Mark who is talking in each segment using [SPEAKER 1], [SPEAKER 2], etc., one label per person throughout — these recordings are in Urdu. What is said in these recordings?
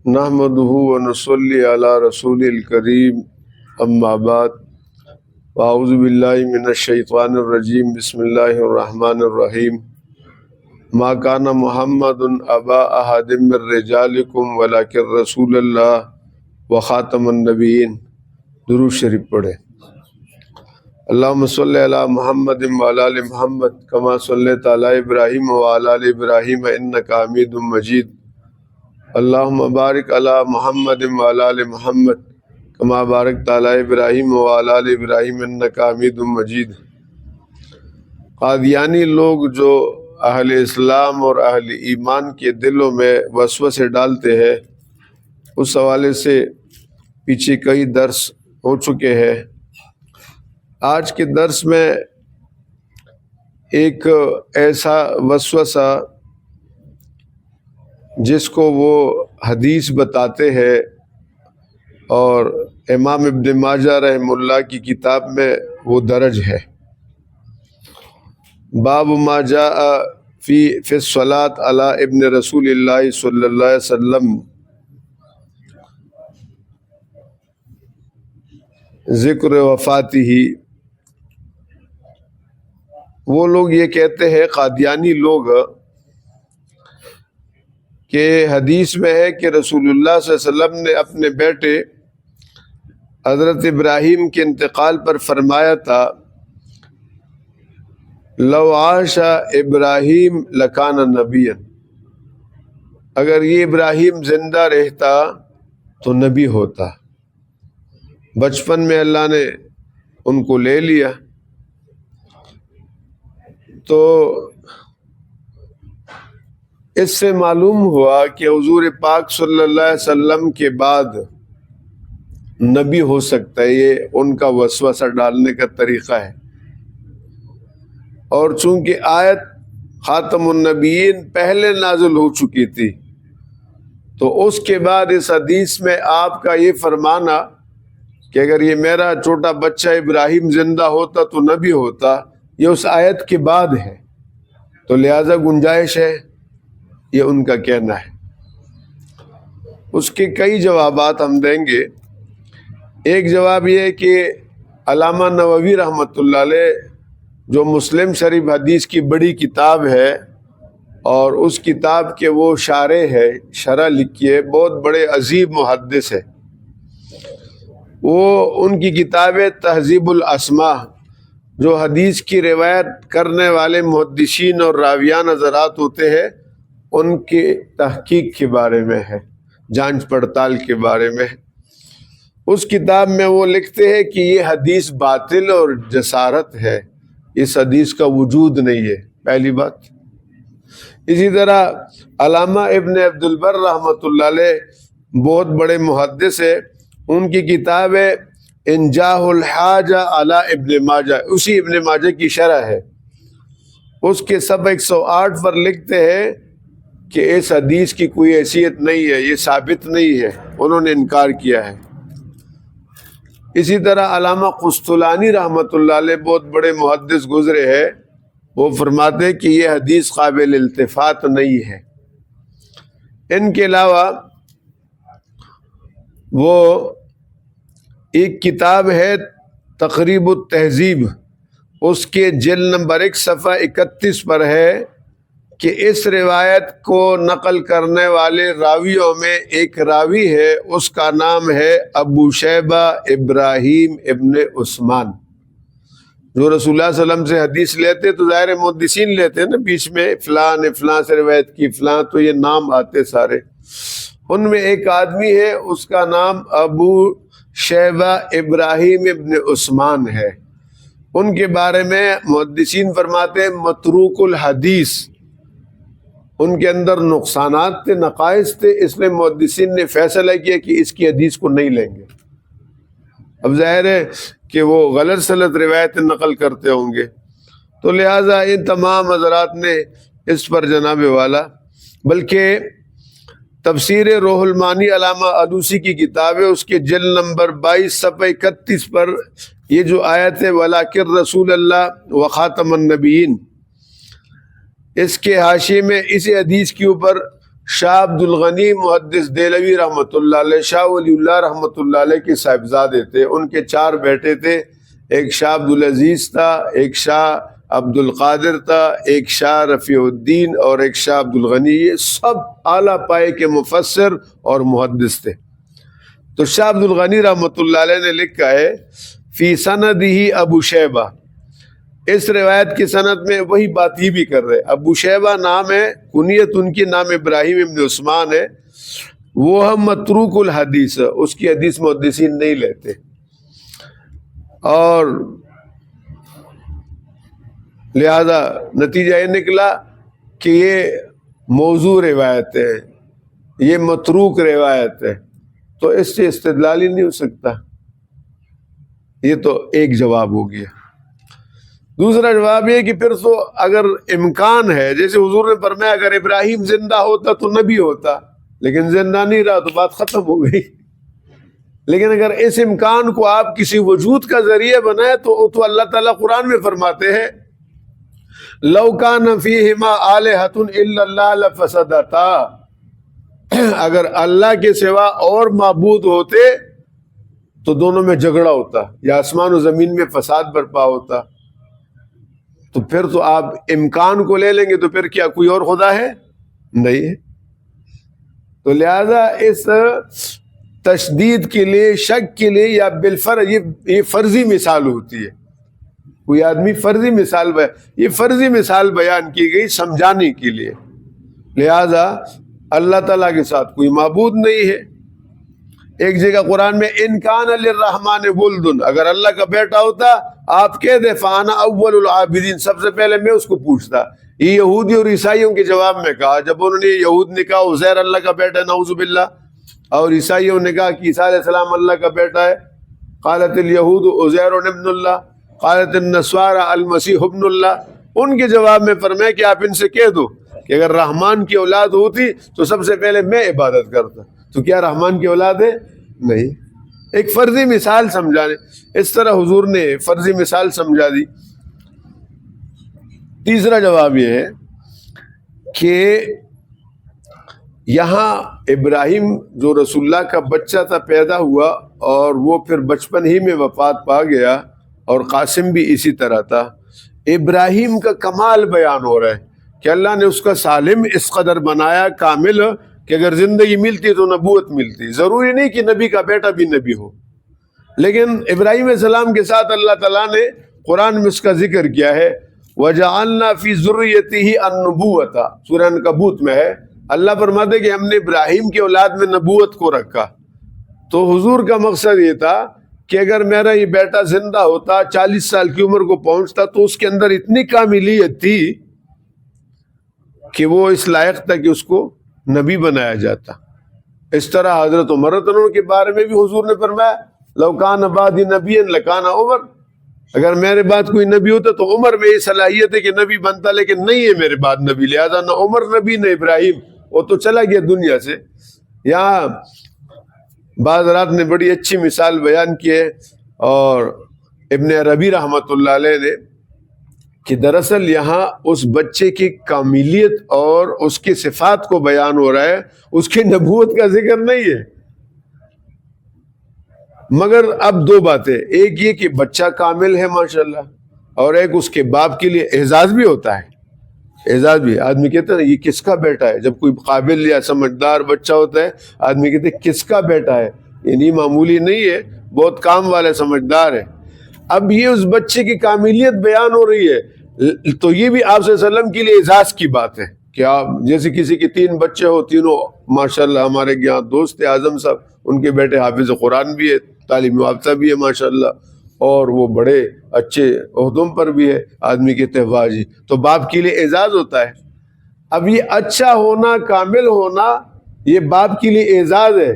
[SPEAKER 1] نحمدہ ونصلی علی رسول الکریم اما بعد اعوذ باللہ من الشیطان الرجیم بسم اللہ الرحمن الرحیم ما کان محمد ابا احد من رجالکم ولکن رسول اللہ وخاتم النبیین۔ درود شریف پڑھے۔ اللہم صلی علی محمد وعلی آل محمد کما صلیت علی ابراہیم وعلی آل ابراہیم انک حمید مجید۔ اللہم بارک علی محمد وعلی آل محمد کما بارکت علی ابراہیم وعلی آل ابراہیم انک حمید مجید۔ قادیانی لوگ جو اہل اسلام اور اہل ایمان کے دلوں میں وسوسے ڈالتے ہیں، اس حوالے سے پیچھے کئی درس ہو چکے ہیں۔ آج کے درس میں ایک ایسا وسوسہ جس کو وہ حدیث بتاتے ہیں اور امام ابن ماجہ رحمہ اللہ کی کتاب میں وہ درج ہے۔ باب ما جاء فی الصلاۃ علی ابن رسول اللہ صلی اللہ علیہ وسلم، ذکر وفاتہ۔ وہ لوگ یہ کہتے ہیں، قادیانی لوگ، کہ حدیث میں ہے کہ رسول اللہ صلی اللہ علیہ وسلم نے اپنے بیٹے حضرت ابراہیم کے انتقال پر فرمایا تھا، لو عاش ابراہیم لکان نبیا، اگر یہ ابراہیم زندہ رہتا تو نبی ہوتا۔ بچپن میں اللہ نے ان کو لے لیا، تو اس سے معلوم ہوا کہ حضور پاک صلی اللہ علیہ وسلم کے بعد نبی ہو سکتا ہے۔ یہ ان کا وسوسہ ڈالنے کا طریقہ ہے۔ اور چونکہ آیت خاتم النبیین پہلے نازل ہو چکی تھی، تو اس کے بعد اس حدیث میں آپ کا یہ فرمانا کہ اگر یہ میرا چھوٹا بچہ ابراہیم زندہ ہوتا تو نبی ہوتا، یہ اس آیت کے بعد ہے، تو لہذا گنجائش ہے، یہ ان کا کہنا ہے۔ اس کے کئی جوابات ہم دیں گے۔ ایک جواب یہ ہے کہ علامہ نووی رحمۃ اللہ علیہ، جو مسلم شریف حدیث کی بڑی کتاب ہے اور اس کتاب کے وہ شارح ہے، شرح لکھی ہے، بہت بڑے عظیم محدث ہے، وہ ان کی کتاب تہذیب الاسماء، جو حدیث کی روایت کرنے والے محدثین اور راویان حضرات ہوتے ہیں، ان کی تحقیق کے بارے میں ہے، جانچ پڑتال کے بارے میں ہے۔ اس کتاب میں وہ لکھتے ہیں کہ یہ حدیث باطل اور جسارت ہے، اس حدیث کا وجود نہیں ہے، پہلی بات۔ اسی طرح علامہ ابن عبد البر رحمۃ اللہ علیہ بہت بڑے محدث ہے، ان کی کتاب ہے انجاح الحاجہ علی ابن ماجہ، اسی ابن ماجہ کی شرح ہے۔ اس کے صفحہ 108 پر لکھتے ہیں کہ اس حدیث کی کوئی حیثیت نہیں ہے، یہ ثابت نہیں ہے، انہوں نے انکار کیا ہے۔ اسی طرح علامہ قسطلانی رحمۃ اللہ علیہ بہت بڑے محدث گزرے ہیں، وہ فرماتے ہیں کہ یہ حدیث قابل التفات نہیں ہے۔ ان کے علاوہ وہ ایک کتاب ہے تقریب التہذیب، اس کے جلد نمبر 1 صفحہ 31 پر ہے کہ اس روایت کو نقل کرنے والے راویوں میں ایک راوی ہے، اس کا نام ہے ابو شیبہ ابراہیم ابن عثمان۔ جو رسول اللہ صلی اللہ علیہ وسلم سے حدیث لیتے تو ظاہر محدثین لیتے ہیں نا، بیچ میں فلاں نے فلاں سے روایت کی، فلاں، تو یہ نام آتے سارے۔ ان میں ایک آدمی ہے، اس کا نام ابو شیبہ ابراہیم ابن عثمان ہے۔ ان کے بارے میں محدثین فرماتے ہیں متروک الحدیث، ان کے اندر نقصانات تھے، نقائص تھے، اس لیے محدثین نے فیصلہ کیا کہ اس کی حدیث کو نہیں لیں گے۔ اب ظاہر ہے کہ وہ غلط سلط روایتیں نقل کرتے ہوں گے، تو لہٰذا ان تمام حضرات نے اس پر جناب والا، بلکہ تفسیر روح المانی علامہ علوسی کی کتاب ہے، اس کے جلد نمبر 22 صفحہ 31 پر یہ جو آیت ہے وَلَٰكِن رسول اللہ وخاتم النبیین، اس کے حاشیے میں اسی حدیث کے اوپر شاہ عبد الغنی محدث دہلوی رحمۃ اللہ علیہ، شاہ ولی اللہ رحمۃ اللہ علیہ کے صاحبزادے تھے. ان کے 4 بیٹے تھے. ایک شاہ عبد العزیز تھا، ایک شاہ عبد القادر تھا، ایک شاہ رفیع الدین اور ایک شاہ عبد الغنی. یہ سب اعلیٰ پائے کے مفسر اور محدث تھے. تو شاہ عبد الغنی رحمۃ اللہ علیہ نے لکھا ہے فی سندہ ابو شیبہ. اس روایت کی سند میں وہی بات ہی بھی کر رہے. ابو شیبہ نام ہے، کنیت ان کی نام ابراہیم ابن عثمان ہے. وہ ہم متروک الحدیث، اس کی حدیث محدثین نہیں لیتے. اور لہذا نتیجہ یہ نکلا کہ یہ موضوع روایت ہے، یہ متروک روایت ہے، تو اس سے استدلال ہی نہیں ہو سکتا. یہ تو ایک جواب ہو گیا. دوسرا جواب یہ کہ پھر تو اگر امکان ہے، جیسے حضور نے فرمایا اگر ابراہیم زندہ ہوتا تو نبی ہوتا، لیکن زندہ نہیں رہا تو بات ختم ہو گئی. لیکن اگر اس امکان کو آپ کسی وجود کا ذریعہ بنائے تو اللہ تعالیٰ قرآن میں فرماتے ہیں لو کان فیہما آلہۃ الا اللہ لفسدتا. اگر اللہ کے سوا اور معبود ہوتے تو دونوں میں جھگڑا ہوتا یا آسمان و زمین میں فساد برپا ہوتا. تو پھر تو آپ امکان کو لے لیں گے تو پھر کیا کوئی اور خدا ہے؟ نہیں ہے. تو لہذا اس تشدید کے لیے، شک کے لیے یا بالفرض یہ فرضی مثال ہوتی ہے. کوئی آدمی فرضی مثال یہ فرضی مثال بیان کی گئی سمجھانے کے لیے. لہذا اللہ تعالیٰ کے ساتھ کوئی معبود نہیں ہے. ایک جگہ قرآن میں ان کان للرحمن ولد، اگر اللہ کا بیٹا ہوتا آپ کہہ دے فانا اول العابدین، سب سے پہلے میں اس کو پوچھتا. یہ یہودی اور عیسائیوں کے جواب میں کہا جب انہوں نے یہود نے کہا عزیر اللہ کا بیٹا ہے نعوذ باللہ، اور عیسائیوں نے کہا کہ عیسیٰ علیہ السلام اللہ کا بیٹا ہے. قالت الیہود عزیر ابن اللہ، قالت النصارى المسیح ابن اللہ. ان کے جواب میں فرمایا کہ آپ ان سے کہہ دو کہ اگر رحمان کی اولاد ہوتی تو سب سے پہلے میں عبادت کرتا. تو کیا رحمان کی اولاد ہے؟ نہیں. ایک فرضی مثال سمجھانے، اس طرح حضور نے فرضی مثال سمجھا دی. تیسرا جواب یہ ہے کہ یہاں ابراہیم جو رسول اللہ کا بچہ تھا پیدا ہوا اور وہ پھر بچپن ہی میں وفات پا گیا، اور قاسم بھی اسی طرح تھا. ابراہیم کا کمال بیان ہو رہا ہے کہ اللہ نے اس کا سالم اس قدر بنایا کامل کہ اگر زندگی ملتی تو نبوت ملتی. ضروری نہیں کہ نبی کا بیٹا بھی نبی ہو، لیکن ابراہیم علیہ السلام کے ساتھ اللہ تعالیٰ نے قرآن میں اس کا ذکر کیا ہے وَجَعَلْنَا فِي ذُرِّيَّتِهِ النُّبُوَّةَ. سورہ عنکبوت میں ہے، اللہ فرماتے کہ ہم نے ابراہیم کی اولاد میں نبوت کو رکھا. تو حضور کا مقصد یہ تھا کہ اگر میرا یہ بیٹا زندہ ہوتا، 40 سال کی عمر کو پہنچتا، تو اس کے اندر اتنی کاملیت تھی کہ وہ اس لائق تھا کہ اس کو نبی بنایا جاتا. اس طرح حضرت عمر رضی اللہ عنہ کے بارے میں بھی حضور نے فرمایا لو کان بعدی نبی لکان عمر، اگر میرے بعد کوئی نبی ہوتا تو عمر میں یہ صلاحیت ہے کہ نبی بنتا، لیکن نہیں ہے میرے بعد نبی، لہذا نہ عمر نبی نہ ابراہیم، وہ تو چلا گیا دنیا سے. یہاں بعض رات نے بڑی اچھی مثال بیان کی ہے، اور ابن عربی رحمۃ اللہ علیہ نے، کہ دراصل یہاں اس بچے کی کاملیت اور اس کی صفات کو بیان ہو رہا ہے، اس کی نبوت کا ذکر نہیں ہے. مگر اب 2 باتیں، ایک یہ کہ بچہ کامل ہے ماشاءاللہ، اور ایک اس کے باپ کے لیے اعزاز بھی ہوتا ہے. اعزاز بھی، آدمی کہتا ہے یہ کس کا بیٹا ہے. جب کوئی قابل یا سمجھدار بچہ ہوتا ہے آدمی کہتے ہیں کس کا بیٹا ہے، یعنی معمولی نہیں ہے، بہت کام والا سمجھدار ہے. اب یہ اس بچے کی کاملیت بیان ہو رہی ہے، تو یہ بھی آپ صلی اللہ علیہ وسلم کے لیے اعزاز کی بات ہے کہ آپ جیسے کسی کے 3 بچے ہو، تینوں ماشاءاللہ. ہمارے یہاں دوست تھے اعظم صاحب، ان کے بیٹے حافظ قرآن بھی ہے، تعلیم یافتہ بھی ہے ماشاءاللہ، اور وہ بڑے اچھے عہدوں پر بھی ہے. آدمی کہتے ہیں واہ جی، تو باپ کے لیے اعزاز ہوتا ہے. اب یہ اچھا ہونا، کامل ہونا، یہ باپ کے لیے اعزاز ہے.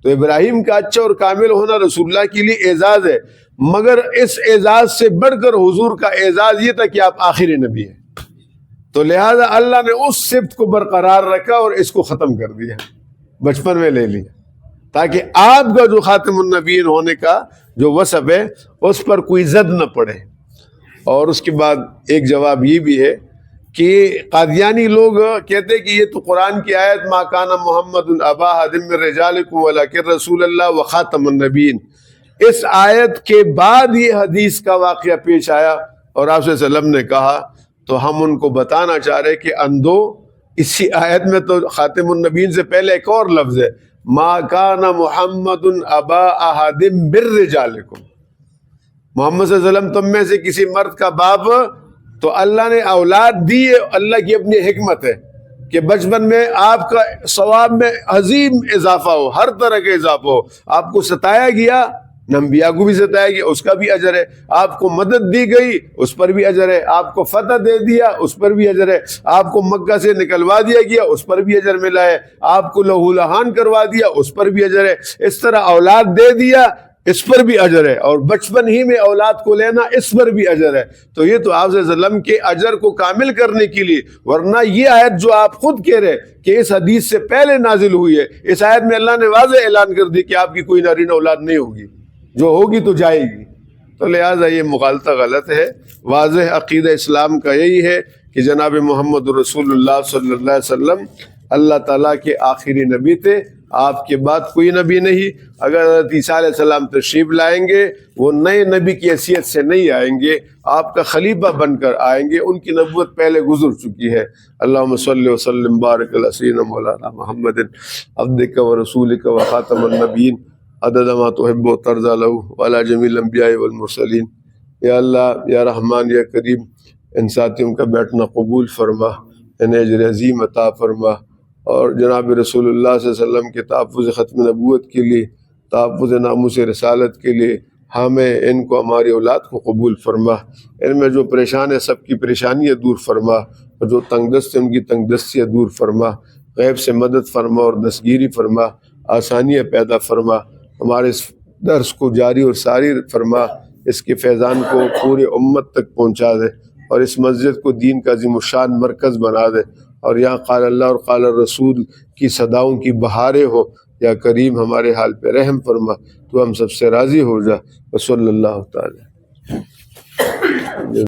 [SPEAKER 1] تو ابراہیم کا اچھا اور کامل ہونا رسول اللہ کے لیے اعزاز ہے، مگر اس اعزاز سے بڑھ کر حضور کا اعزاز یہ تھا کہ آپ آخری نبی ہیں. تو لہذا اللہ نے اس صفت کو برقرار رکھا اور اس کو ختم کر دیا، بچپن میں لے لیا، تاکہ آپ کا جو خاتم النبیین ہونے کا جو وصف ہے اس پر کوئی زد نہ پڑے. اور اس کے بعد ایک جواب یہ بھی ہے کہ قادیانی لوگ کہتے کہ یہ تو قرآن کی آیت ما کان محمد ابا احد من رجالکم ولکن رسول اللہ وخاتم النبیین، اس آیت کے بعد یہ حدیث کا واقعہ پیش آیا اور آپ صلی اللہ علیہ وسلم نے کہا، تو ہم ان کو بتانا چاہ رہے کہ اندھو اسی آیت میں تو خاتم النبیین سے پہلے ایک اور لفظ ہے، ما کان محمد ابا احد من رجالکم، محمد صلی اللہ علیہ وسلم تم میں سے کسی مرد کا باپ، تو اللہ نے اولاد دی ہے، اللہ کی اپنی حکمت ہے کہ بچپن میں آپ کا ثواب میں عظیم اضافہ ہو، ہر طرح کا اضافہ ہو، آپ کو ستایا گیا، انبیاء کو بھی ستایا گیا، اس کا بھی اجر ہے، آپ کو مدد دی گئی، اس پر بھی اجر ہے، آپ کو فتح دے دیا، اس پر بھی اجر ہے، آپ کو مکہ سے نکلوا دیا گیا، اس پر بھی اجر ملا ہے، آپ کو لہو لہان کروا دیا، اس پر بھی اجر ہے، اس طرح اولاد دے دیا، اس پر بھی اجر ہے، اور بچپن ہی میں اولاد کو لینا اس پر بھی اجر ہے۔ تو یہ تو آپ صلی اللہ علیہ وسلم کے اجر کو کامل کرنے کے لیے، ورنہ یہ آیت جو آپ خود کہہ رہے کہ اس حدیث سے پہلے نازل ہوئی ہے، اس آیت میں اللہ نے واضح اعلان کر دی کہ آپ کی کوئی نارینہ اولاد نہیں ہوگی، جو ہوگی تو جائے گی۔ تو لہٰذا یہ مغالطہ غلط ہے۔ واضح عقیدہ اسلام کا یہی ہے کہ جناب محمد رسول اللہ صلی اللہ علیہ وسلم اللہ تعالیٰ کے آخری نبی تھے، آپ کے بعد کوئی نبی نہیں۔ اگر حضرت عیسیٰ علیہ السلام تشریف لائیں گے، وہ نئے نبی کی حیثیت سے نہیں آئیں گے، آپ کا خلیفہ بن کر آئیں گے، ان کی نبوت پہلے گزر چکی ہے۔ اللہم صلی وسلم بارک علی سیدنا مولانا محمد عبدک و رسولک و خاتم النبیین عدد ما تحب و ترضی له وعلی جمیع الانبیاء والمرسلین۔ یا اللہ، یا رحمان، یا کریم، ان ساتھیوں کا بیٹھنا قبول فرما، انہیں اجر عظیم عطا فرما، اور جناب رسول اللہ صلی اللہ علیہ وسلم کے تحفظ ختم نبوت کے لیے، تحفظ ناموس رسالت کے لیے ہمیں، ان کو، ہماری اولاد کو قبول فرما۔ ان میں جو پریشان ہے سب کی پریشانیاں دور فرما، اور جو تنگ دست ہے ان کی تنگ دستیاں دور فرما، غیب سے مدد فرما اور دستگیری فرما، آسانیاں پیدا فرما، ہمارے اس درس کو جاری اور ساری فرما، اس کے فیضان کو پورے امت تک پہنچا دے، اور اس مسجد کو دین کا عظیم الشان مرکز بنا دے، اور یہاں قال اللہ اور قال الرسول کی صداؤں کی بہاریں ہو۔ یا کریم ہمارے حال پہ رحم فرما، تو ہم سب سے راضی ہو جا۔ وصلی اللہ تعالی